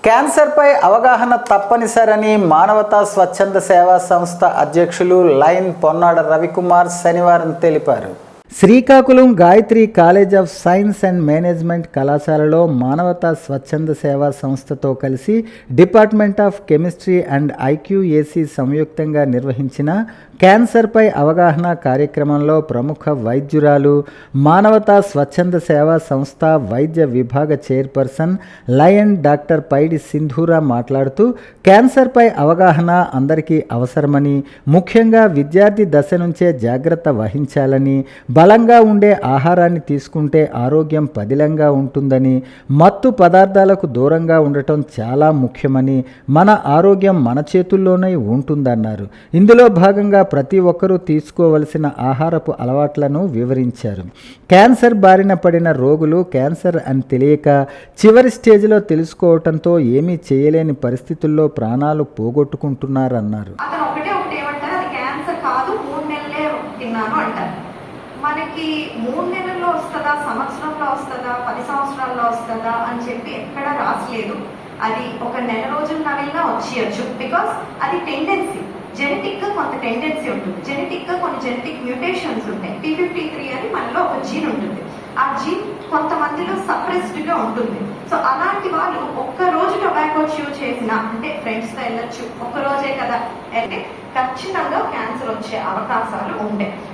క్యాన్సర్పై అవగాహన తప్పనిసరని మానవతా స్వచ్ఛంద సేవా సంస్థ అధ్యక్షులు లైన్ పొన్నాడ రవికుమార్ శనివారం తెలిపారు. Srikakulam Gayatri college of science and management కళాశాలలో మానవతా స్వచ్ఛంద సేవా సంస్థతో కలిసి department of chemistry and IQAC సంయుక్తంగా నిర్వహించిన క్యాన్సర్పై అవగాహన కార్యక్రమంలో ప్రముఖ వైద్యురాలు, మానవతా స్వచ్ఛంద సేవా సంస్థ వైద్య విభాగ చైర్పర్సన్ లయన్ డాక్టర్ పైడి సింధూరా మాట్లాడుతూ క్యాన్సర్పై అవగాహన అందరికీ అవసరమని, ముఖ్యంగా విద్యార్థి దశ నుంచే జాగ్రత్త వహించాలని, బలంగా ఉండే ఆహారాన్ని తీసుకుంటే ఆరోగ్యం పదిలంగా ఉంటుందని, మత్తు పదార్థాలకు దూరంగా ఉండటం చాలా ముఖ్యమని, మన ఆరోగ్యం మన చేతుల్లోనే ఉంటుందన్నారు. ఇందులో భాగంగా ప్రతి ఒక్కరూ తీసుకోవలసిన ఆహారపు అలవాట్లను వివరించారు. క్యాన్సర్ బారిన పడిన రోగులు క్యాన్సర్ అని తెలియక చివరి స్టేజ్లో తెలుసుకోవటంతో ఏమీ చేయలేని పరిస్థితుల్లో ప్రాణాలు పోగొట్టుకుంటున్నారన్నారు. మనకి 3 నెలల్లో వస్తుందా, సంవత్సరంలో వస్తుందా, 10 సంవత్సరాల్లో వస్తుందా అని చెప్పి ఎక్కడ రాసలేదు. అది ఒక నెల రోజులు నవలినా వచ్చేయచ్చు. బికాస్ అది టెండెన్సీ, జెనెటిక్ గా కొంత టెండెన్సీ ఉంటుంది. జెనెటిక్ గా కొన్ని జెనెటిక్ మ్యూటేషన్స్ ఉంటాయి. P53 అని మనలో ఒక జీన్ ఉంటుంది. ఆ జీన్ కొంతమందిలో సప్రెస్డ్ గా ఉంటుంది. సో అలాంటి వాళ్ళు ఒక్క రోజు టొబాకో చ్యూ చేసినా, అంటే ఫ్రెండ్స్ తో వెళ్ళొచ్చు, ఒక్క రోజే కదా అంటే ఖచ్చితంగా క్యాన్సర్ వచ్చే అవకాశాలు ఉంటాయి.